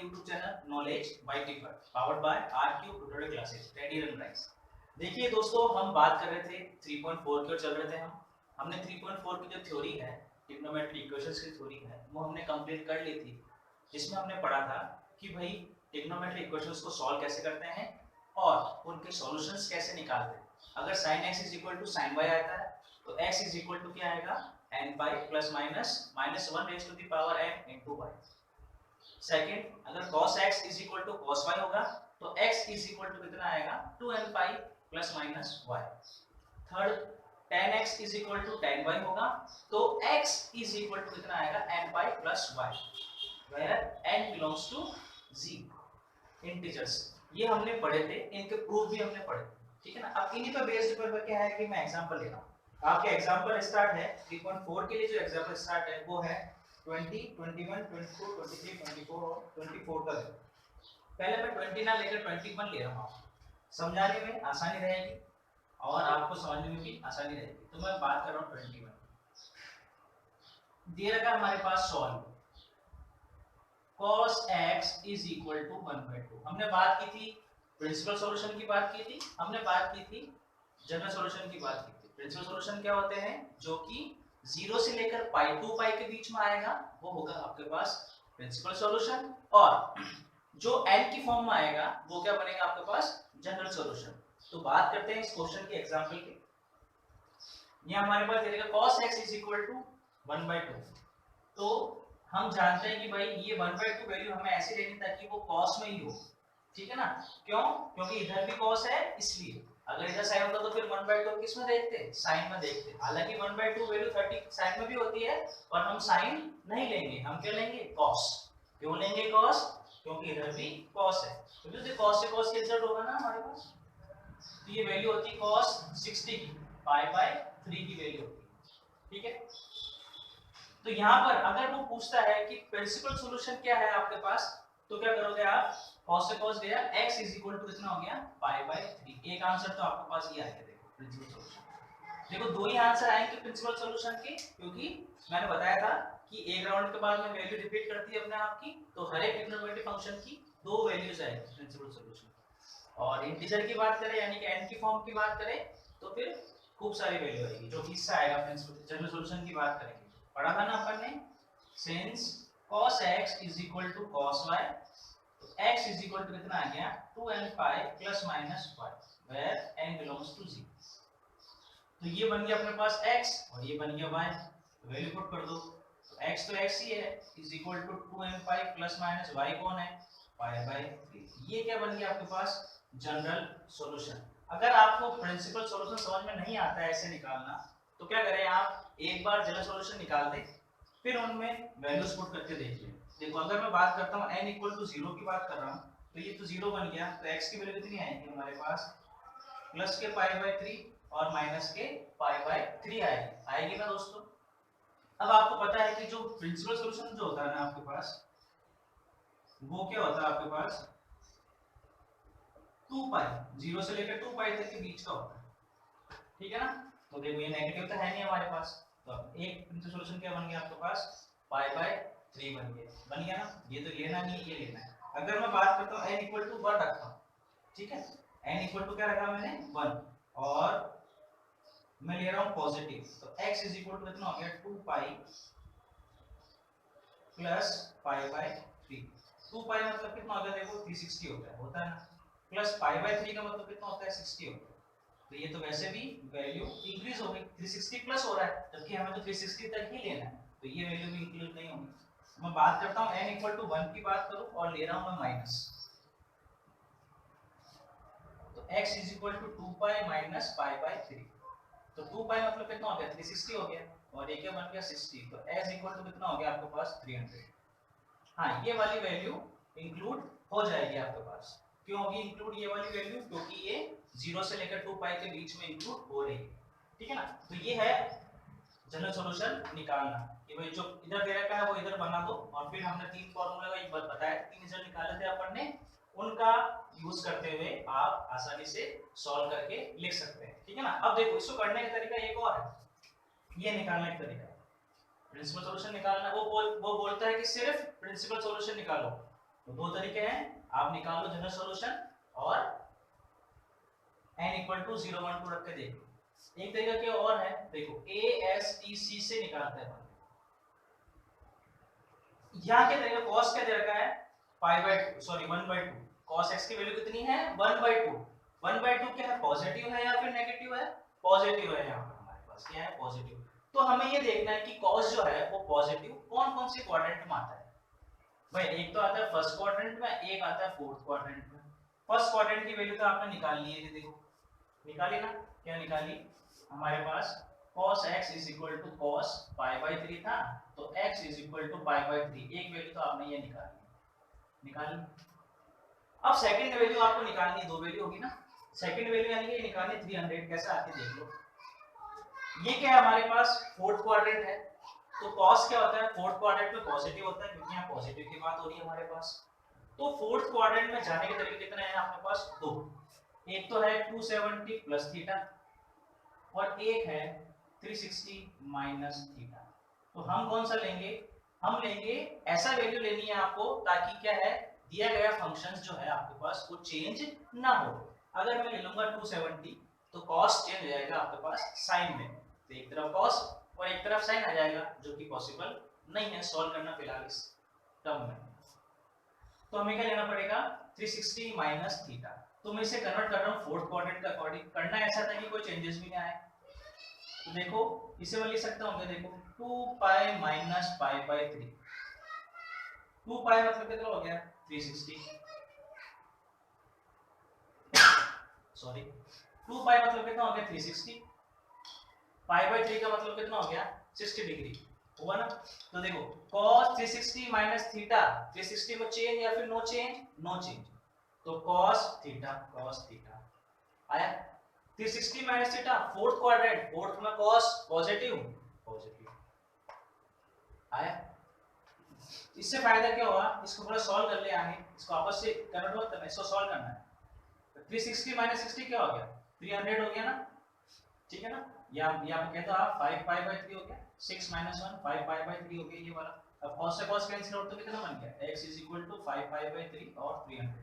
YouTube channel knowledge by tipper powered by RQ tutorial classes ready run rice. देखिए दोस्तों, हम बात कर रहे थे 3.4 की ओर चल रहे थे। हमने 3.4 की जो थ्योरी है, ट्रिग्नोमेट्री इक्वेशंस की थ्योरी है, वो हमने कंप्लीट कर ली थी। जिसमें हमने पढ़ा था कि भाई ट्रिग्नोमेट्री इक्वेशंस को सॉल्व कैसे करते हैं और उनके सॉल्यूशंस कैसे निकालते हैं। अगर sin x sin y आता है तो x क्या आएगा n pi plus minus -1 raise to the power n into y। Second, अगर cos x cos y होगा तो x कितना आएगा 2n pi plus minus y। Third, tan x tan y होगा तो x कितना आएगा n pi plus y, where n belongs to z integers. ये हमने पढ़े थे, इनके प्रूफ भी हमने पढ़े थे, ठीक है ना। अब इन्हीं पर बेस्ड पर क्या है कि मैं एग्जांपल ले रहा हूं। आपके एग्जांपल स्टार्ट है 3.4 के लिए, जो एग्जांपल स्टार्ट है वो है 20, 21, 24, 23, 24 और 24 का है। पहले मैं 20 ना लेकर 21 ले रहा हूं, समझाने में आसानी रहेगी और आपको समझने में भी आसानी रहेगी। तो मैं बात कर रहा हूं 21। दिया रखा हमारे पास solve cos x is equal to 1/2। हमने बात की थी प्रिंसिपल सॉल्यूशन की बात की थी, हमने बात की थी जनरल सॉल्यूशन की बात की थी। प्रिंसिपल सॉल्यूशन क्या होते हैं, जो कि 0 से लेकर पाई टू पाई के बीच में आएगा, वो होगा आपके पास प्रिंसिपल सॉल्यूशन। और जो n की फॉर्म में आएगा वो क्या बनेगा आपके पास जनरल सॉल्यूशन। तो बात करते हैं इस क्वेश्चन के एग्जांपल की। ये हमारे पास दे देगा cos x is equal to 1/2। तो हम जानते हैं कि भाई ये 1/2 वैल्यू हमें ऐसे लेनी ताकि वो cos में ही हो, ठीक है ना। क्यों? क्योंकि इधर भी cos है, इसलिए अगर इधर sin होता तो फिर 1/2 किस में देखते, sin में देखते। हालांकि 1/2 वैल्यू 30 sin में भी होती है, पर हम sin नहीं लेंगे, हम क्या लेंगे cos। क्यों लेंगे cos? क्योंकि इधर भी cos है, तो जो cos से cos कैंसिल होगा ना हमारे पास, तो ये वैल्यू होती है cos 60 की पाई/3 की वैल्यू होती है, ठीक है। तो यहाँ पर अगर वो पूछता है कि प्रिंसिपल सॉल्यूशन क्या है आपके पास, तो क्या करोगे आप, cos से cos गया, x कितना हो गया पाई/3। एक आंसर तो आपके पास ये आएगा। देखो प्रिंसिपल सॉल्यूशन, देखो दो ही आंसर आएंगे प्रिंसिपल सॉल्यूशन के, क्योंकि मैंने बताया था कि एक राउंड के बाद में वैल्यू रिपीट करती है अपने आप की, तो हर एक ट्रिग्नोमेट्री फंक्शन की दो वैल्यूज आएगी प्रिंसिपल सॉल्यूशन। और इंटीजर की बात करें यानी कि n की फॉर्म की बात करें तो फिर खूब सारी वैल्यू आएगी, जो कि इससे आएगा प्रिंसिपल। जनरल सॉल्यूशन की बात करेंगे, पढ़ा था ना अपन ने, since cos x is equal to cos y, तो x is equal to कितना आ गया 2n pi plus minus y, where n belongs to z। तो ये बन गया अपने पास x और ये बन गया y, तो वैल्यू पुट कर दो। तो x तो x ही है, is equal to 2n pi plus minus y कौन है, पाई/3। ये क्या बन गया आपके पास जनरल सॉल्यूशन। अगर आपको प्रिंसिपल सॉल्यूशन समझ में नहीं आता है ऐसे निकालना, तो क्या करें आप, एक बार जनरल सॉल्यूशन निकाल दें, फिर उनमें वैल्यूज पुट करके देखिए। देखो अगर मैं बात करता हूं n इक्वल टू 0 की बात कर रहा हूं, तो ये तो 0 बन गया, तो x की वैल्यू कितनी आएगी हमारे पास, प्लस के पाई/3 और माइनस के पाई/3 आएगी ना दोस्तों। अब आपको पता है कि जो प्रिंसिपल सॉल्यूशन जो होता है ना आपके पास, वो क्या होता है आपके पास 2 पाई, 0 से लेकर 2 पाई तक के बीच का होता है, ठीक है ना। तो देखो ये नेगेटिव तो है नहीं हमारे पास, तो एक प्रिंसिपल सॉल्यूशन क्या बन गया आपके पास पाई/3 बन गया ना। ये तो लेना नहीं, ये लेना है। अगर मैं बात करता हूं n इक्वल टू 1 रखता हूं, ठीक है, n इक्वल टू क्या रखा मैंने 1, और मैं ले रहा हूं पॉजिटिव, तो x कितना हो गया 2 पाई प्लस पाई/3। 2 पाई मतलब कितना होता है, देखो 360 होता है ना, प्लस पाई/3 का मतलब कितना होता है 60 होता है। तो ये तो वैसे भी वैल्यू इंक्रीज हो गई, 360 प्लस हो रहा है, जबकि हमें तो 360 तक ही लेना है, तो ये वैल्यू भी इंक्लूड नहीं होगी। मैं बात करता हूं n इक्वल टू 1 की बात करूं और ले रहा हूं मैं माइनस, तो x is equal to 2 pi minus pi. तो 2 पाई मतलब कितना हो गया 360 हो गया, और ये क्या बन गया 60, तो s इक्वल टू कितना हो गया आपके पास 300। हाँ, ये वाली वैल्यू इंक्लूड हो जाएगी आपके पास। क्यों होगी इंक्लूड ये वाली वैल्यू, क्योंकि ये 0 से लेकर 2 पाई के बीच में इंक्लूड हो रही है, ठीक है ना। तो ये है जनरल सॉल्यूशन निकालना, कि भाई जो इधर दे रखा है वो इधर बना दो, और फिर हमने तीन फार्मूला का एक बार बताया, तीन रिजल्ट निकाले थे अपन ने, उनका यूज करते हुए आप आसानी से सॉल्व करके लिख सकते हैं, ठीक है ना। अब देखो इसको करने का तरीका एक और है, ये निकालने का तरीका प्रिंसिपल सॉल्यूशन निकालना। वो बोलता है कि सिर्फ प्रिंसिपल सॉल्यूशन निकालो, तो दो तरीके हैं, आप निकाल लो जनरल सॉल्यूशन और n इक्वल टू 0 1 2 रख के देखो। एक तरीका क्या और है, देखो ASTC से निकालते हैं। यहाँ क्या तरीका, cos क्या दे रखा है, पाई बाय 1/2। cos x की वैल्यू कितनी है, 1/2। 1/2 क्या है, पॉजिटिव है या फिर नेगेटिव है, पॉजिटिव है। यहाँ पर हमारे पास क्या है, पॉजिटिव। तो हमें ये देखना है कि cos जो है वो पॉजिटिव कौन कौन से क्वाड्रेंट में आता है। भाई एक तो आता है फर्स्ट क्वाड्रेंट में, एक आता है फोर्थ क्वाड्रेंट में। फर्स्ट क्वाड्रेंट की वैल्यू तो आपने निकाल ली है, देखो निकाली ना, क्या निकाली, हमारे पास cos x is equal to cos pi/3 था, तो x is equal to pi/3, एक वैल्यू तो आपने ये निकाली। अब सेकंड वैल्यू आपको निकालनी, दो वैल्यू होगी ना, सेकंड वैल्यू यानी कि निकालनी 300, कैसे आती है देख लो। ये क्या है, हमारे पास फोर्थ क्वाड्रेंट है, तो cos क्या होता है, फोर्थ क्वाड्रेंट में पॉजिटिव होता है, क्योंकि यहाँ पॉजिटिव की बात हो रही है हमारे पास। तो फोर्थ क्वाड्रेंट में जाने के तरीके कितने हैं आपके पास, दो। एक तो है 270 प्लस थीटा और एक है 360 माइनस थीटा। तो हम कौन सा लेंगे, हम लेंगे ऐसा वैल्यू लेनी है आपको ताकि क्या है, दिया गया फंक्शन जो है आपके पास वो चेंज ना हो। अगर मैं ले लूंगा 270 तो cos चेंज हो जाएगा आपके पास साइन में, तो एक तरफ cos और एक तरफ साइन आ जाएगा, जो कि पॉसिबल नहीं है सॉल्व करना फिलहाल इस टर्म में। तो हमें क्या लेना पड़ेगा, 360 माइनस थीटा। तो मैं इसे कन्वर्ट कर रहा हूँ फोर्थ क्वाड्रेंट का अकॉर्डिंग, करना ऐसा था कि कोई चेंजेस भी ना आए। तो देखो इसे मैं लिख सकता हूँ, देखो 2 पाई माइनस pi/3। 2 पाई मतलब कितना हो गया, 360, सॉरी 2 पाई मतलब कितना हो गया, 360। pi/3 का मतलब कितना हो गया, 60 डिग्री हुआ ना। तो देखो cos 360 माइनस थीटा, 360 में चेंज या फिर नो चेंज, नो चेंज, तो cos थीटा आया। 360 minus theta, fourth quadrant, fourth में cos पॉजिटिव आया। इससे फायदा क्या हुआ, इसको थोड़ा सॉल्व कर ले आगे, इसको आपस से कन्वर्ट मत करना, इसको सॉल्व करना है। 360 माइनस 60 क्या हो गया, 300 हो गया ना, ठीक है ना। यहाँ पे कहता आप 5 pi/3 हो गया, 6 माइनस 1 5 pi/3 हो गया ये वाला। अब cos से cos कैंसिल आउट तो कितना बन गया, x is equal to 5 pi/3 और 300।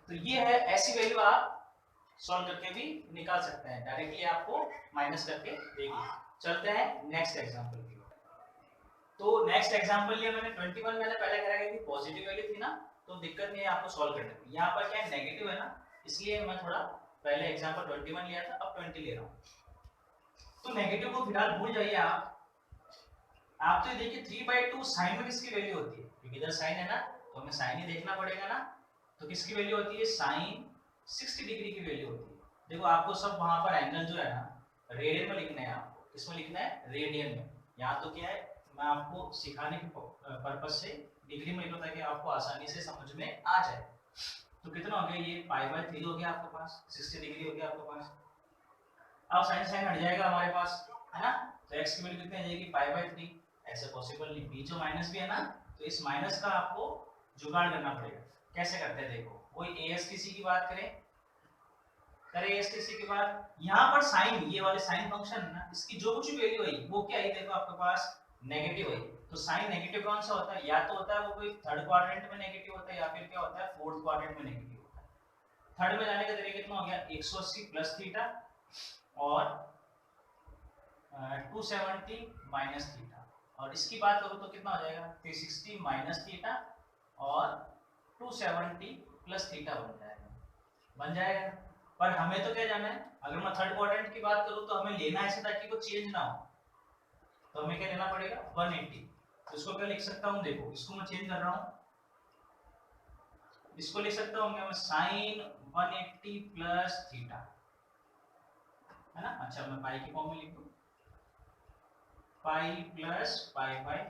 तो ये है, ऐसी वैल्यू आप सॉल्व करके भी निकाल सकते हैं, डायरेक्टली आपको माइनस करके देखिए। चलते हैं नेक्स्ट एग्जांपल की। तो नेक्स्ट एग्जांपल लिया मैंने 21, मैंने पहले कह रहा कि पॉजिटिव वैल्यू थी ना, तो दिक्कत नहीं है आपको सॉल्व करने में। यहाँ पर क्या है, नेगेटिव है ना, इसलिए मैं थोड़ा पहले एग्जांपल 21 लिया था, अब 20 ले रहा हूँ। तो नेगेटिव को फिलहाल भूल जाइए आप तो ये देखिए 3/2 साइन में किसकी वैल्यू होती है, क्योंकि इधर साइन है ना, तो हमें साइन ही देखना पड़ेगा ना। तो किसकी वैल्यू होती है, साइन 60 डिग्री की वैल्यू होती है। देखो आपको सब वहां पर एंगल जो है ना रेडियन में लिखना है, आपको किसमें लिखना है, रेडियन में। यहाँ तो क्या है, मैं आपको सिखाने के पर्पज से डिग्री में लिखा ताकि आपको आसानी से समझ में आ जाए। तो कितना हो गया, ये pi/3 हो गया आपके पास, 60 डिग्री हो गया आपके पास। अब साइन साइन हट जाएगा हमारे पास, है ना, तो x की वैल्यू कितनी आ जाएगी, pi/3। ऐसे पॉसिबल नहीं, बीच में माइनस भी है ना, तो इस माइनस का आपको जुगाड़ करना पड़ेगा। कैसे करते हैं देखो, कोई ASTC की बात करें ASTC की बात। यहाँ पर साइन, ये वाले साइन फंक्शन है ना, इसकी जो कुछ वैल्यू आई वो क्या आई, देखो आपके पास नेगेटिव आई। तो साइन नेगेटिव कौन सा होता है, या तो होता है वो कोई थर्ड क्वाड्रेंट में नेगेटिव होता है, या फिर क्या होता है फोर्थ क्वाड्रेंट में नेगेटिव होता है। थर्ड में जाने का तरीका कितना हो गया, 180 प्लस थीटा और 270 माइनस थीटा। और इसकी बात करूं तो कितना हो जाएगा, 360 माइनस थीटा और 270 प्लस थीटा बन जाएगा। पर हमें तो क्या जाना है, अगर मैं थर्ड क्वाड्रेंट की बात करूं तो हमें लेना ऐसा ताकि वो चेंज ना हो, तो हमें क्या लेना पड़ेगा, 180। तो इसको क्या लिख सकता हूं, देखो इसको मैं चेंज कर रहा हूं, इसको लिख सकता हूं मैं साइन 180 प्लस थीटा, है ना। अच्छा मैं पाई की फॉर्म में लिख दूं, पाई प्लस pi/3,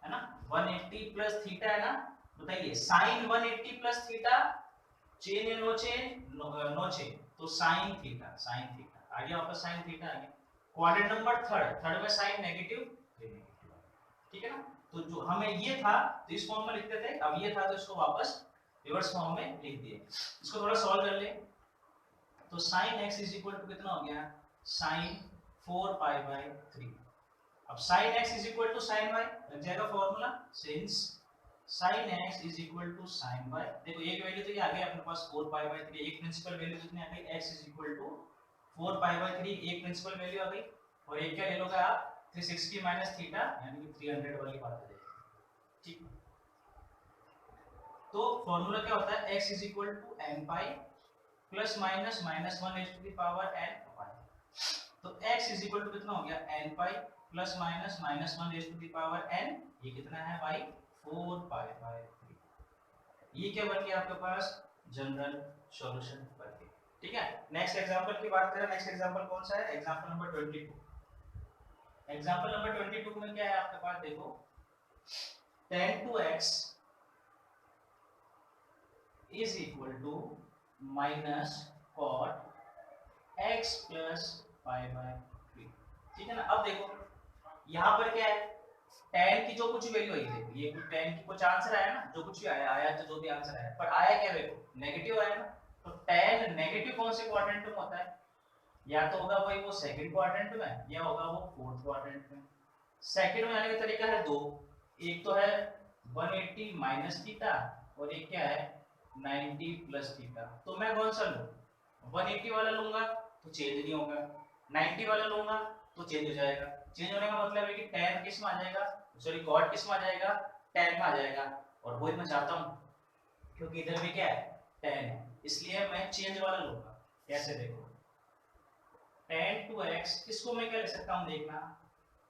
है ना। 180 प्लस थीटा है ना, बताइए साइन 180 प्लस थीटा, चेंज या नो चेंज, नो चेंज, तो साइन थीटा आ गया वापस, साइन थीटा आ गया। क्वाड्रेंट नंबर थर्ड में साइन नेगेटिव, ठीक है ना। तो जो हमें ये था तो इस फॉर्म में लिखते थे, अब ये था तो इसको वापस रिवर्स फॉर्म में लिख दिए। इसको थोड़ा सॉल्व कर ले, तो sin x is equal to कितना हो गया, sin 4 pi/3। अब sin x is equal to sin y लग जाएगा formula, since sin x is equal to sin y। देखो एक वैल्यू तो ये आ गई अपने पास 4 पाई बाय 3, एक प्रिंसिपल वैल्यू कितनी आ गई, x is equal to 4 pi by 3, एक प्रिंसिपल वैल्यू आ गई। और एक क्या ले लोगे आप 360 माइनस थीटा यानी कि 300 वाली बात आ जाएगी। ठीक, तो फॉर्मूला क्या होता है, x is equal to n pi plus minus minus 1 raise to the power n pi. तो x इज इक्वल टू कितना हो गया n pi plus minus minus 1 raise to the power n, ये कितना है भाई 4 पाई बाय 3। ये क्या बन गया आपके पास जनरल सॉल्यूशन बन गया। ठीक है, नेक्स्ट एग्जांपल की बात करें। नेक्स्ट एग्जांपल कौन सा है, एग्जांपल नंबर 22। एग्जांपल नंबर 22 में क्या है आपके पास, देखो tan 2x is equal to minus cot x plus pi by 3। ठीक है ना। अब देखो यहाँ पर क्या है, tan की जो कुछ वैल्यू आई, देखो ये कुछ tan की कुछ आंसर आया ना, जो कुछ भी आया तो जो भी आंसर आया, पर आया क्या, देखो नेगेटिव आया ना। तो tan नेगेटिव कौन से क्वाड्रेंट में होता है, या तो होगा भाई वो सेकंड क्वाड्रेंट में या होगा वो फोर्थ क्वाड्रेंट में। सेकंड में आने का तरीका है दो, एक तो है 180 माइनस थीटा और एक क्या है 90 प्लस थीटा। तो मैं कौन सा लूं, 180 वाला लूंगा तो चेंज नहीं होगा, 90 वाला लूंगा तो चेंज हो जाएगा। चेंज होने का मतलब है कि tan किस में आ जाएगा, सॉरी cot किस में आ जाएगा, tan में आ जाएगा। और वही मैं चाहता हूं क्योंकि इधर भी क्या है tan है, इसलिए मैं चेंज वाला लूंगा। कैसे, देखो tan 2x इसको मैं क्या ले सकता हूं, देखना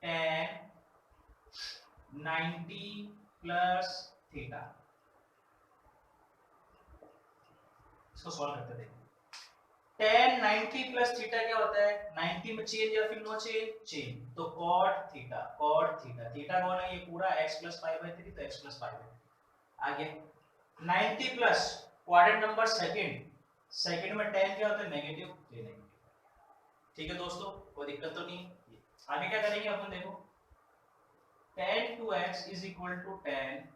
tan 90 प्लस थीटा, इसको सॉल्व करते देखो। tan 90 प्लस थीटा क्या होता है, 90 में चेंज या फिर नो चेंज, चेंज, तो cot theta, cot theta, theta कौन है, ये पूरा x प्लस पाई बाय 3, तो x प्लस पाई बाय 3। आगे 90 plus quadrant number second, second में tan क्या होता है नेगेटिव, ये नेगेटिव। ठीक है दोस्तों, कोई दिक्कत तो नहीं। आगे क्या करेंगे अपन, देखो tan 2x is equal to tan,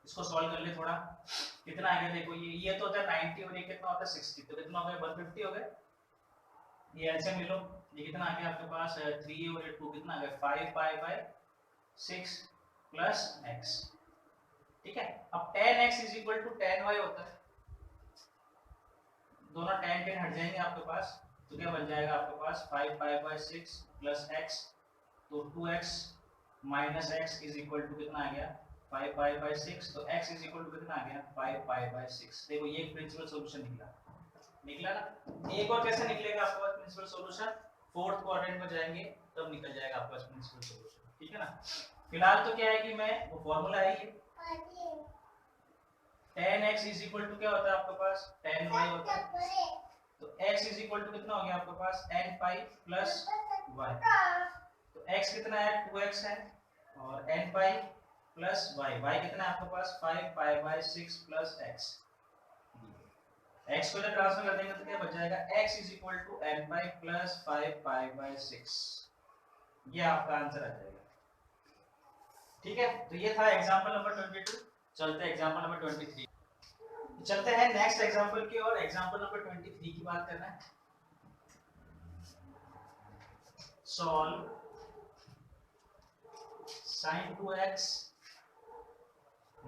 इसको सॉल्व कर ले थोड़ा, कितना आ गया देखो, ये तो होता है 90 और ये कितना होता है 60, तो कितना हो गया 150 हो गया। ये एलसीएम ले लो, ये कितना आ गया आपके पास 3 और 2 कितना आ गया 5 पाई बाय 6 प्लस x। ठीक है, अब tan x is equal to tan y होता है, दोनों tan हट जाएंगे आपके पास, तो क्या बन जाएगा आपके पास 5 पाई बाय 6 प्लस x, तो 2x minus x is equal to कितना आ गया 5 पाई बाय 6, तो x इज इक्वल टू कितना आ गया 5 पाई बाय 6। देखो ये प्रिंसिपल सॉल्यूशन निकला ना। एक और कैसे निकलेगा आपके पास प्रिंसिपल सॉल्यूशन, फोर्थ क्वाड्रेंट में जाएंगे तब निकल जाएगा आपके पास प्रिंसिपल सॉल्यूशन। ठीक है ना। फिलहाल तो क्या है कि मैं वो फार्मूला है ये tan x is equal to क्या होता है आपके पास tan y होता है, तो x इज इक्वल टू कितना हो गया आपके पास n पाई प्लस y, तो x कितना है 2x है और n pi plus y, y कितना है आपके पास 5 pi by 6 plus x। x को जब ट्रांसफर कर देंगे तो क्या बच जाएगा x is equal to n pi plus 5 pi by 6, ये आपका आंसर आ जाएगा। ठीक है, तो ये था एग्जांपल नंबर 22। चलते हैं एग्जांपल नंबर 23, चलते हैं नेक्स्ट एग्जांपल की और एग्जांपल नंबर 23 की बात करना है। Solve sin 2x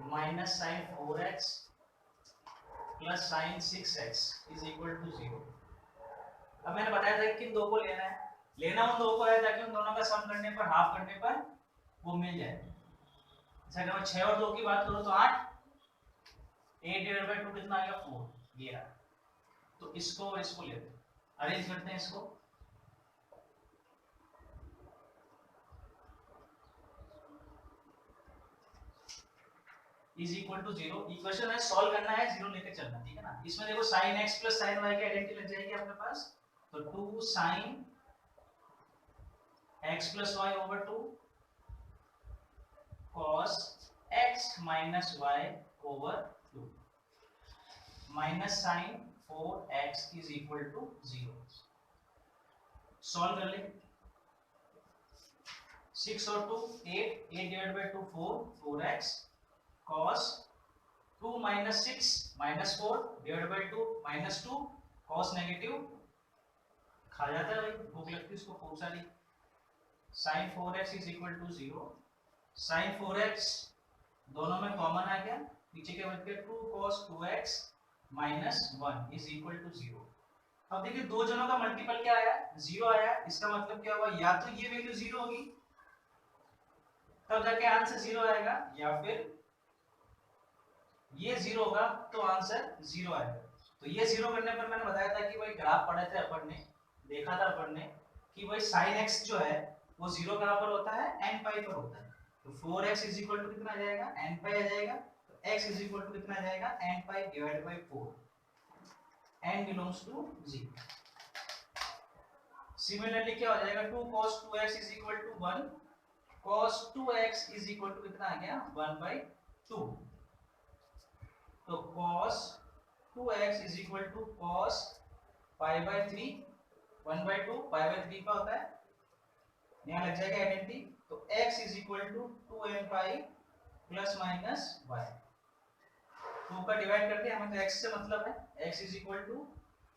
minus sin 4x plus sin 6x is equal to 0। अब मैंने बताया था कि किन दो को लेना है, लेना उन दो को है ताकि उन दोनों का सम करने पर हाफ करने पर वो मिल जाए। जैसे अगर मैं 6 और 2 की बात करूं तो 8, 8 डिवाइड बाय 2 कितना आ गया 4, ये रहा। तो इसको और इसको लेते हैं, अरेंज करते हैं इसको। इज इक्वल टू 0, इक्वेशन है सॉल्व करना है, 0 लेके चलना। ठीक है ना। इसमें देखो sin x plus sin y की आइडेंटिटी लग जाएगी आपके पास, तो 2 sin x plus y over 2 cos x minus y over 2 minus sin 4x is equal to 0। Solve कर ले, 6 और 2 8, 8 divide by 2 4, 4x cos 2 minus 6 minus 4 divide by 2 minus 2 cos negative खा जाता है भाई, भूख लगती है उसको खूब सारी। sin 4x is equal to 0, sin 4x दोनों में कॉमन आ गया, नीचे क्या बच गया 2 cos 2x minus 1 is equal to 0। अब देखिए दो जनों का मल्टीपल क्या आया, 0 आया, इसका मतलब क्या हुआ, या तो ये वैल्यू 0 होगी तब जाके आंसर 0 आएगा, या फिर ये 0 होगा तो आंसर 0 आएगा। तो ये 0 करने पर मैंने बताया था कि भाई ग्राफ पढ़े थे अपन ने, देखा था अपन ने कि भाई sin x जो है वो 0 कहां पर होता है, n पाई पर होता है। तो 4x इज इक्वल टू कितना आ जाएगा, n पाई आ जाएगा। तो x इज इक्वल टू कितना आ जाएगा, n pi divided by 4, n belongs to 0। Similarly क्या हो जाएगा, 2 cos 2x is equal to 1, cos 2x is equal to कितना आ गया 1/2। तो cos 2x is equal to cos pi by 3, 1/2 pi by 3 का होता है, यहाँ लग जाएगा आइडेंटिटी। तो x is equal to 2n pi plus minus y, 2 का डिवाइड करके हमें तो x से मतलब है, x इज इक्वल टू,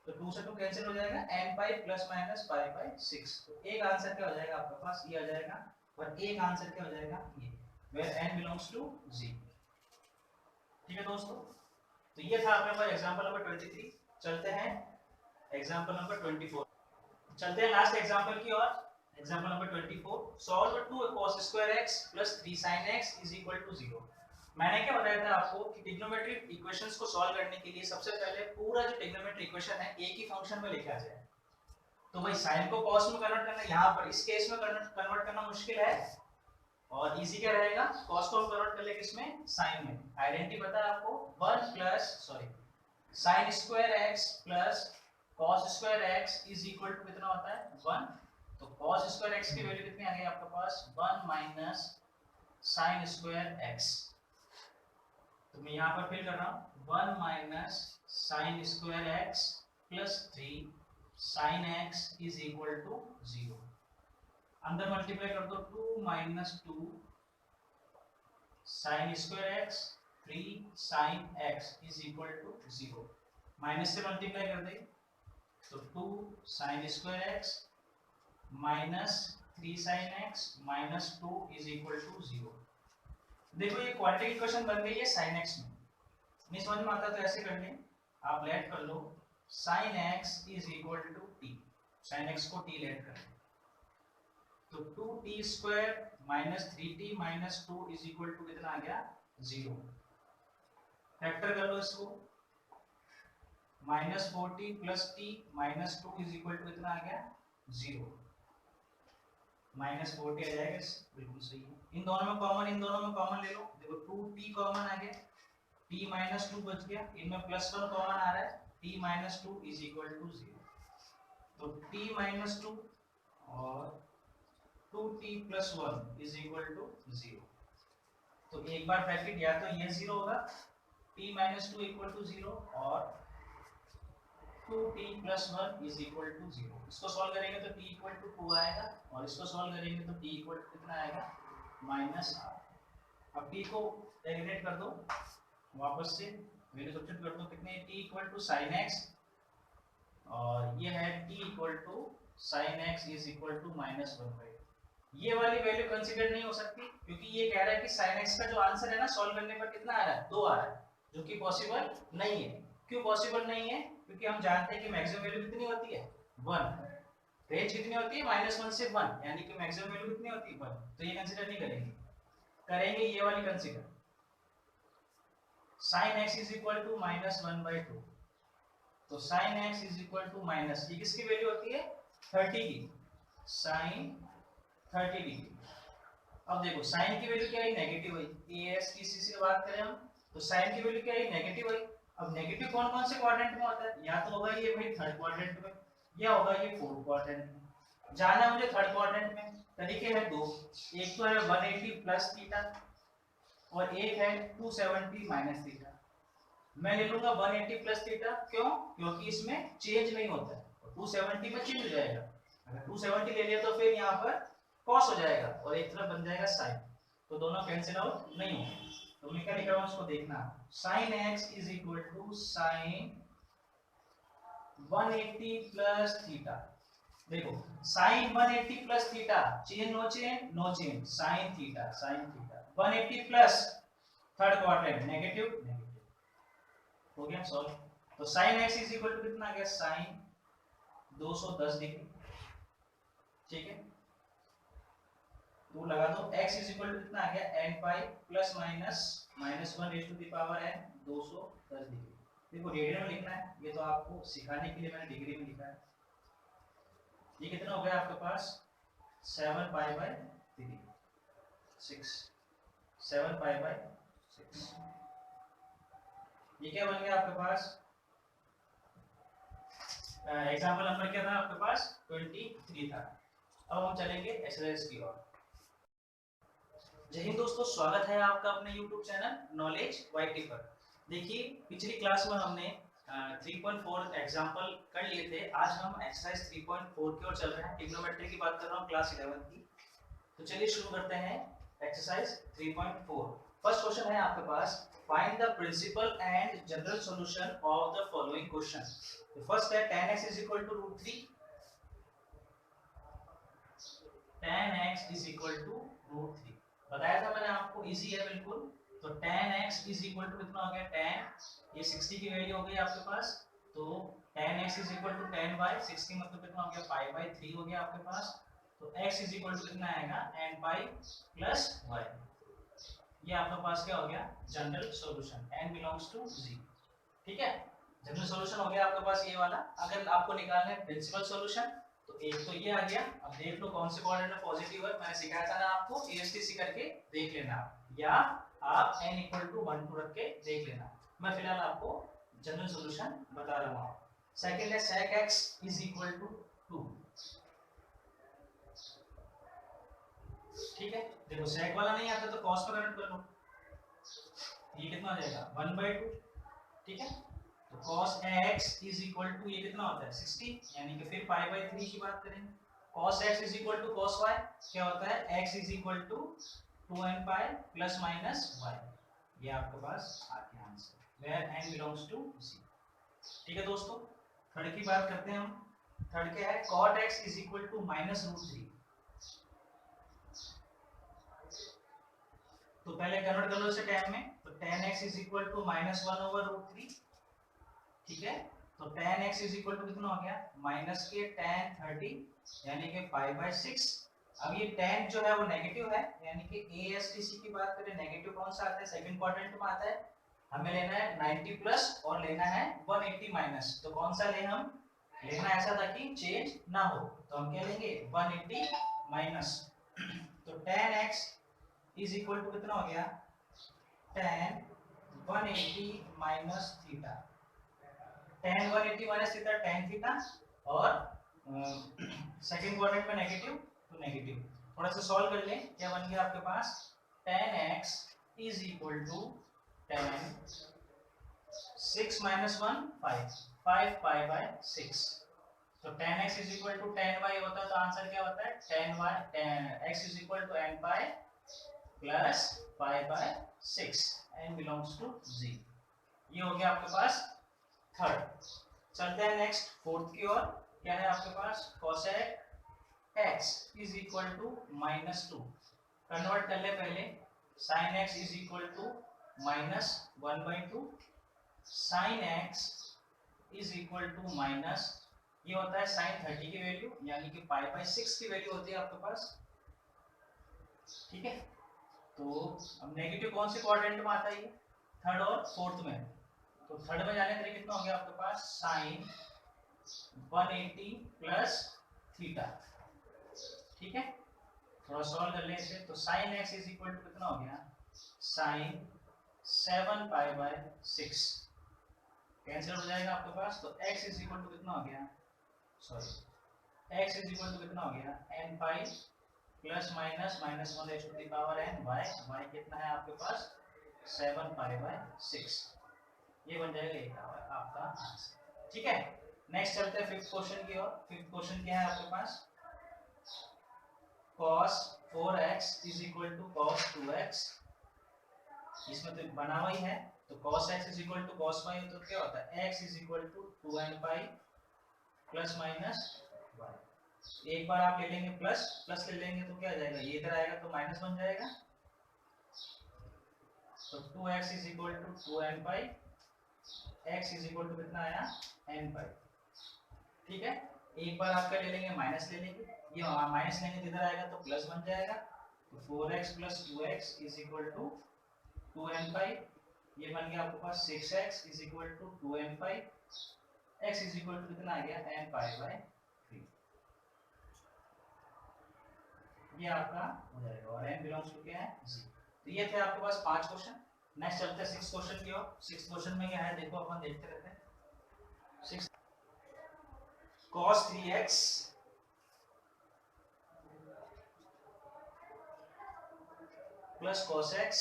तो 2 से 2 कैंसिल हो जाएगा, n pi plus minus pi by 6। तो एक आंसर क्या हो जाएगा आपके पास, ये आ जाएगा, और एक आंसर क्या हो जाएगा ये, वेयर n बिलोंग्स टू 0। ठीक है दोस्तों, तो ये था आपके पास एग्जांपल नंबर 23। चलते हैं एग्जांपल नंबर 24, चलते हैं लास्ट एग्जांपल की ओर। Example number 24, solve 2 cos square x plus 3 sin x is equal to 0। मैंने क्या बताया था आपको कि ट्रिग्नोमेट्रिक इक्वेशंस को सॉल्व करने के लिए सबसे पहले पूरा जो ट्रिग्नोमेट्रिक इक्वेशन है एक ही फंक्शन में लेके आ जाए। तो भाई sin को cos में कन्वर्ट करना, यहाँ पर इस केस में कन्वर्ट करना मुश्किल है, और इजी क्या रहेगा, cos को कन्वर्ट कर ले किसमें, sin में। आइडेंटिटी पता है आपको, 1 plus sin square x plus cos square x is equal to कितना होता है 1। तो cos स्क्वायर x की वैल्यू कितनी आ गई आपके पास, 1 माइनस sin स्क्वायर x। तो मैं यहाँ पर फिल कर रहा हूँ, 1 minus sin square x plus 3 sin x is equal to 0। अंदर मल्टीप्लाई कर दो, 2 minus 2 sin square x 3 sin x is equal to 0। Minus से मल्टीप्लाई कर दे तो 2 sin square x minus 3 sin x minus 2 is equal to 0। देखो ये quadratic equation बन गई है sin x में, नहीं समझ में आता तो ऐसे कर लें, आप लेट कर लो sin x is equal to t, sin x को t लेट कर, तो 2t square minus 3t minus 2 is equal to कितना आ गया 0। फैक्टर कर लो इसको, minus 4t plus t minus 2 is equal to कितना आ गया 0। माइनस 4t आ जाएगा, बिल्कुल सही है। इन दोनों में कॉमन ले लो, देखो 2t कॉमन आ गया, t माइनस 2 बच गया, इनमें प्लस 1 कॉमन आ रहा है, t minus 2 is equal to 0। तो t माइनस 2 और 2t plus 1 is equal to 0। तो एक बार ब्रैकेट या तो ये 0 होगा, t माइनस 2 इक्वल टू 0 और 2t plus 1 is equal to 0। इसको सॉल्व करेंगे तो t इक्वल टू 2 आएगा, और इसको सॉल्व करेंगे तो t इक्वल टू कितना आएगा माइनस r। अब t को इंटीग्रेट कर दो, वापस से वैल्यू सब्स्टिट्यूट कर दो, कितने t equal to sin x, और ये है t equal to sin x is equal to minus 1/2। ये वाली वैल्यू कंसीडर नहीं हो सकती, क्योंकि ये कह रहा है कि sin x का जो आंसर है ना सॉल्व करने पर कितना आ रहा है 2 आ रहा है, जो कि पॉसिबल नहीं है। क्यों पॉसिबल नहीं है, क्योंकि हम जानते हैं कि मैक्सिमम वैल्यू कितनी होती है 1, रेंज कितनी होती है -1 से 1, यानी कि मैक्सिमम वैल्यू कितनी होती है 1। तो ये कंसीडर नहीं करेंगे, करेंगे ये वाली consider, sin x is equal to -1/2। तो sin x is equal to minus, ये किसकी वैल्यू होती है 30 की, sin 30 डिग्री। अब देखो साइन की वैल्यू क्या है नेगेटिव है, as की से बात करें हम तो साइन की वैल्यू क्या है नेगेटिव है। अब नेगेटिव कौन कौन से क्वाड्रेंट में होता है, या तो होगा ये भाई थर्ड क्वाड्रेंट में, या होगा ये फोर्थ क्वाड्रेंट में। जाना मुझे थर्ड क्वाड्रेंट में, तरीके हैं दो, एक तो है 180 प्लस थीटा और एक है 270 माइनस थीटा। मैं ले लूंगा 180 प्लस थीटा, क्यों, क्योंकि इसमें चेंज नहीं होता है, 270 में चेंज हो जाएगा। अगर 270 ले लिया तो फिर यहाँ पर cos हो जाएगा और एक तरफ बन जाएगा sin, तो दोनों कैंसिल आउट नहीं होंगे। तो मैं क्या लिख रहा हूं उसको देखना, sin x is equal to sin 180 plus theta. देखो sine 180 plus theta, change no change, no change, sine theta 180 plus third quadrant negative negative. हो गया सॉल्व। तो sine x is equal to कितना आ गया, साइन 210 डिग्री। ठीक है, तो लगा दो x इज इक्वल टू कितना आ गया, n pi plus minus -1 raise to the power n 210 degree. देखो रेडियन में लिखना है, ये तो आपको सिखाने के लिए मैंने डिग्री में लिखा है। ये कितना हो गया आपके पास 7 पाई बाय 3 6 7 पाई बाय 6। ये क्या बन गया आपके पास, एग्जांपल नंबर क्या था आपके पास 23 था। अब हम चलेंगे एक्सरसाइज की ओर। जय हिंद दोस्तों, स्वागत है आपका अपने YouTube चैनल नॉलेज वाईटी पर। देखिए पिछली क्लास में हमने 3.4 एग्जांपल कर लिए थे। आज हम एक्सरसाइज 3.4 की ओर चल रहे हैं। ट्रिग्नोमेट्री की बात कर रहा हूँ, क्लास 11 की। तो चलिए शुरू करते हैं एक्सरसाइज 3.4। फर्स्ट क्वेश्चन है आपके पास, find the principal and general solution of the following question. तो फर्स्ट है tan x = √3, tan x = √3। बताया था मैंने आपको, इजी है बिल्कुल। तो tan x = कितना हो गया, tan ये 60 की वैल्यू हो गई आपके पास, तो tan x = tan y, 60 मतलब कितना हो गया π/3 हो गया आपके पास। तो x = कितना आएगा, n पाई प्लस y। ये आपके पास क्या हो गया, general solution, n belongs to 0। ठीक है, जनरल सॉल्यूशन हो गया आपके पास ये वाला। अगर आपको निकालना है प्रिंसिपल सॉल्यूशन, तो एक तो ये आ गया। अब देख लो कौन से क्वाड्रेंट में पॉजिटिव है, मैंने सिखाया था ना आपको, ASTC करके देख लेना, या आप n = 1 2 रख के देख लेना। मैं फिलहाल आपको जनरल सॉल्यूशन बता रहा हूं। सेकंड है sec x = 2। ठीक है, देखो sec वाला नहीं आता तो cos पर कन्वर्ट कर लो, ये कितना आ जाएगा 1/2। ठीक है, तो cos x = ये कितना होता है 60, यानी कि फिर π/3 की बात करेंगे। cos x = cos y क्या होता है, x = 2n pi plus minus y। ये आपके पास आ गया answer, where n belongs to 0। ठीक है दोस्तों, थर्ड की बात करते हैं हम। थर्ड क्या है, cot x = -√3। तो पहले कन्वर्ट कर लो इसे tan में, तो tan x = -1/√3। ठीक है, तो tan x = कितना हो गया, माइनस के tan 30 यानी कि π/6। अब ये tan जो है वो नेगेटिव है, यानी कि ASTC की बात करें, नेगेटिव कौन सा आता है, सेकंड क्वाड्रेंट में आता है। हमें लेना है 90 प्लस और लेना है 180 माइनस। तो कौन सा लें हम, लेना ऐसा था कि चेंज ना हो, तो हम क्या लेंगे 180 माइनस। तो tan x = कितना हो गया, tan 180 minus theta. tan 180 minus theta tan theta, और सेकंड क्वाड्रेंट में नेगेटिव तो नेगेटिव। थोड़ा सा सॉल्व कर लें, क्या बन गया आपके पास, tan x = tan 6 - 1 5 π/6। तो tan x = tan y होता तो आंसर क्या होता है, tan x = n pi plus π/6, n belongs to 0। ये हो गया आपके पास थर्ड। चलते हैं नेक्स्ट फोर्थ की ओर। क्या है आपके पास, cosec x = -2। कन्वर्ट कर ले पहले, sin x = -1/2। sin x = ये होता है sin 30 की वैल्यू, यानी कि π/6 की वैल्यू होती है आपके पास। ठीक है, तो अब नेगेटिव कौन से क्वाड्रेंट में आता है, ये थर्ड और फोर्थ में। तो थर्ड में जाने के लिए कितना हो गया आपके पास, sin 180 प्लस थीटा। ठीक है, थोड़ा सॉल्व कर ले इसे। तो sin x = कितना हो गया, sin 7 π/6 कैंसिल हो जाएगा आपके पास। तो x = कितना हो गया, x = कितना हो गया, n pi plus minus -1 raise to the power n y कितना है आपके पास 7 π/6। ये बन जाएगा ये आपका आंसर। ठीक है, नेक्स्ट चलते हैं फिफ्थ क्वेश्चन की ओर। फिफ्थ क्वेश्चन क्या है आपके पास, cos 4x = cos 2x। इसमें तो बना हुआ ही है, तो cos x = cos y, तो क्या होता है x = 2n pi plus minus y। एक बार आप ले लेंगे प्लस, प्लस ले लेंगे तो क्या आ जाएगा, ये इधर आएगा तो माइनस बन जाएगा। तो 2x is equal to 2n pi, x is equal to कितना आया n पाई। ठीक है, एक बार आपका ले लेंगे माइनस ले लेंगे, ये माइनस लेंगे तो इधर आएगा तो प्लस बन जाएगा। तो 4x plus 2x is equal to 2n pi, ये बन गया आपके पास 6x is equal to 2n pi, x is equal to कितना आ गया n पाई बाय 3। ये आपका हो जाएगा और n बिलोंग्स टू क्या है 0। तो ये थे आपके पास 5 क्वेश्चन। नेक्स्ट चलते हैं 6 क्वेश्चन की ओर। 6 क्वेश्चन में क्या है देखो, अपन देखते रहते हैं। 6 cos 3x plus cos x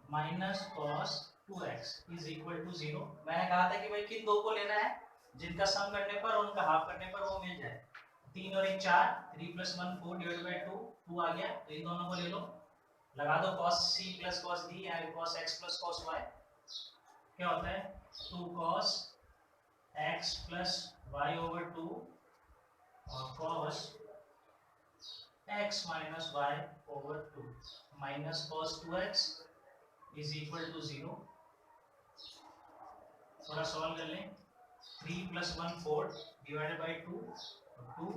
minus cos 2x is equal to 0। मैंने कहा था कि भाई किन दो को लेना है जिनका सम करने पर और उनका हाफ करने पर वो मिल जाए। 3 और 1 4, 3 प्लस 1 4 डिवाइड बाय 2, 2 आ गया। तो इन दोनों को ले लो, लगा दो cos c plus cos d and cos x plus cos y। क्या होता है 2 cos x plus y over 2 और cos x minus y over 2 minus cos 2x is equal to 0। थोड़ा सॉल्व कर लें। 3 plus 1 4 divided by 2, 2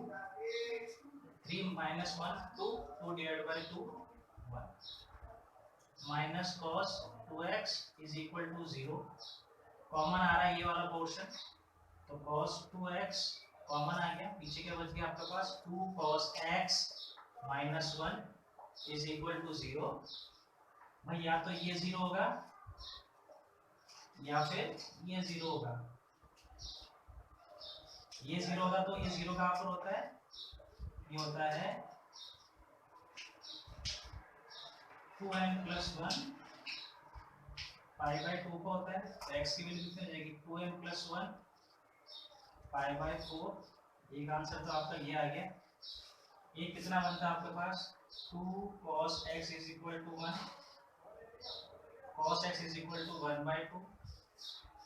3 minus 1 2, 2 divided by 2 1 minus cos 2x is equal to 0। Common आ रहा है ये वाला पोर्शन, तो cos 2x कॉमन आ गया, पीछे क्या बच गया आपके पास 2 cos x minus 1 is equal to 0। भाई या तो ये 0 होगा या फिर ये 0 होगा। ये 0 होगा तो ये 0 कहाँ पर होता है, ये होता है 2n प्लस 1 पाई बाय 2 को होता है। तो x की वैल्यू कितनी हो जाएगी 2n प्लस 1 पाई बाय 4। एक आंसर तो आपका ये आ गया। ये कितना बनता है आपके पास 2 cos x is equal to 1, cos x is equal to 1 by 2,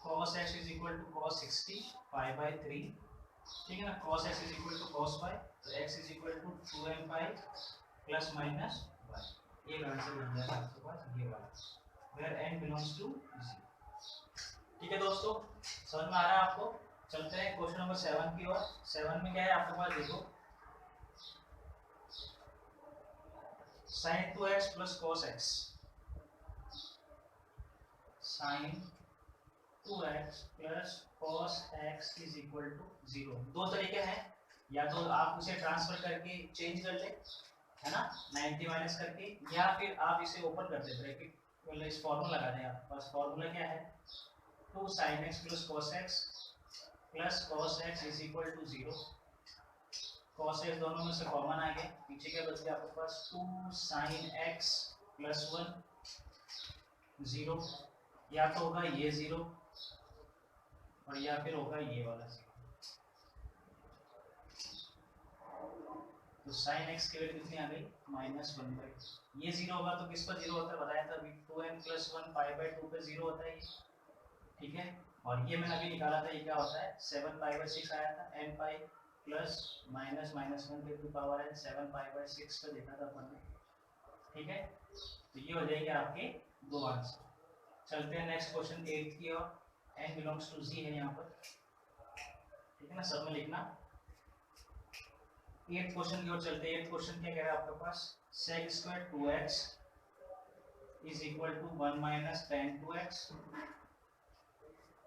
cos x is equal to cos 60 pi by 3। ठीक है ना, cos x is equal to cos y, तो x is equal to 2m pi plus minus 1। एक answer बन जाएगा आपके पास ये वाला, where n belongs to 0। ठीक है दोस्तों, समझ में आ रहा है आपको। चलते हैं क्वेश्चन नंबर 7 की ओर। 7 में क्या है आपके पास देखो, sin 2x plus cos x, sin 2x plus cos x is equal to 0। दो तरीके हैं, या तो आप उसे ट्रांसफर करके चेंज कर ले, है ना, 90 माइनस करके, या फिर आप इसे ओपन कर दे ब्रैकेट, मतलब इस फॉर्मूला लगा दें। आपके पास फॉर्मूला क्या है 2 sin x plus cos x plus cos x is equal to 0। cos x दोनों में से कॉमन आ गया, पीछे क्या बच गया आपके पास 2 sin x प्लस 1 0। या तो होगा ये 0 और या फिर होगा ये वाला 0। तो sin x की वैल्यू कितनी आ गई -1/2। ये 0 होगा तो किस पर 0 होता है बताया था अभी, 2n प्लस 1 पाई बाय 2 पे 0 होता है ये। ठीक है, और ये मैंने अभी निकाला था, ये क्या होता है 7 पाई बाय 6 आया था, n pi plus minus minus 1 की पावर है 7 पाई बाय 6 पे देखा था अपन ने। ठीक है, तो ये हो जाएंगे आपके दो आंसर। चलते हैं नेक्स्ट क्वेश्चन 8 की ओर। n बिलोंग्स टू z है यहाँ पर, ठीक है ना, सब में लिखना। 8 क्वेश्चन की ओर चलते हैं। 8 क्वेश्चन क्या कह रहा है आपके पास, sec square 2x is equal to 1 minus tan 2x।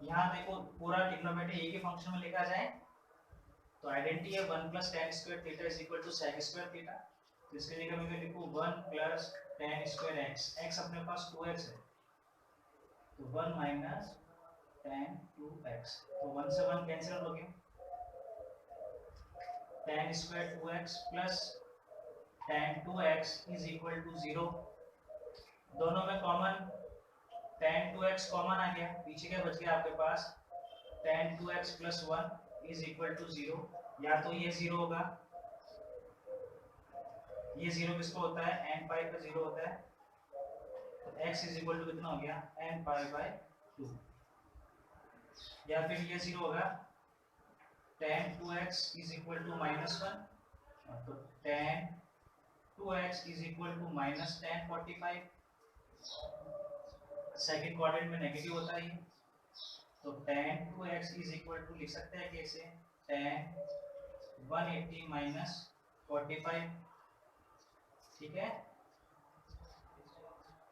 यहाँ देखो पूरा ट्रिग्नोमेट्री एक ही फंक्शन में लेकर जाए तो आइडेंटिटी है 1 plus tan square theta is equal to sec square theta. तो इसके जगह मैं लिखूं 1 plus tan square x, x अपने पास 2x है, तो 1 माइनस tan 2x, तो 1 से 1 कैंसिल हो गया, tan square 2x plus tan 2x is equal to 0। दोनों में कॉमन tan 2x कॉमन आ गया, पीछे क्या बच गया आपके पास tan 2x plus 1 is equal to 0। या तो ये 0 होगा, ये 0 किसको होता है n पाई पे 0 होता है, तो x इज इक्वल टू कितना हो गया n पाई बाय 2। या फिर ये 0 होगा, tan 2x is equal to -1, तो tan 2x is equal to -tan 45, second quadrant में नेगेटिव होता है ये, तो tan 2x is equal to लिख सकते हैं कैसे, tan 180 माइनस 45, ठीक है।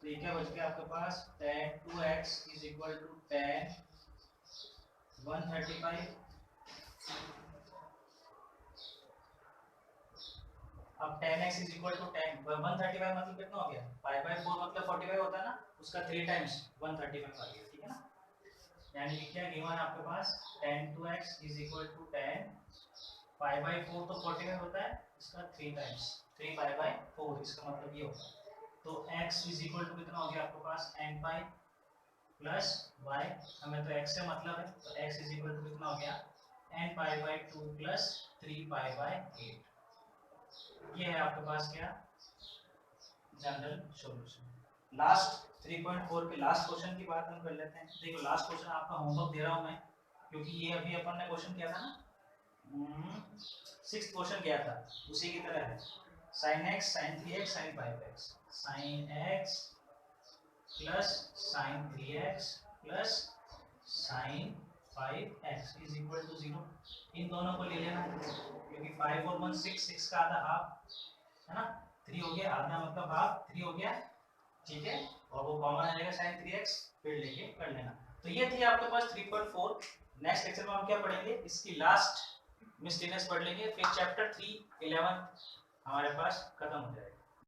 तो ये क्या बच गया आपके पास, tan 2x is equal to tan 135। अब tan x is equal to tan 135 मतलब कितना हो गया, पाई बाय 4 मतलब 45 होता है ना, उसका 3 टाइम्स 135 आ गया, ठीक है ना। यानी कि क्या गिवन है आपके पास, tan 2x is equal to tan pi by 4 तो 45 होता है, इसका 3 टाइम्स 3 पाई बाय 4, इसका मतलब ये होता है। तो x इज इक्वल टू कितना हो गया आपके पास, n पाई प्लस y, हमें तो x से मतलब है, तो x इज इक्वल टू कितना हो गया, n pi by 2 plus 3 pi by 8। ये है आपके पास क्या, जनरल सॉल्यूशन। लास्ट 3.4 के लास्ट क्वेश्चन की बात हम कर लेते हैं। देखो लास्ट क्वेश्चन आपका होमवर्क दे रहा हूं मैं, क्योंकि ये अभी अपन ने क्वेश्चन किया था ना, 6th क्वेश्चन किया था, उसी की तरह है। sin x sin 3x sin 5x, sin x plus sin 3x plus sin 5x is equal to 0। इन दोनों को ले लेना, क्योंकि 5 और 1 6, 6 का आधा हाफ है ना, 3 हो गया, आधा मतलब हाफ 3 हो गया, ठीक है, और वो कॉमन आ जाएगा sin 3x, फिर लेके कर लेना। तो ये थी आपके पास 3.4। नेक्स्ट लेक्चर में हम क्या पढ़ेंगे, इसकी लास्ट मिसलेनियस पढ़ लेंगे, फिर चैप्टर 3 11 हमारे पास खत्म हो जाएगा।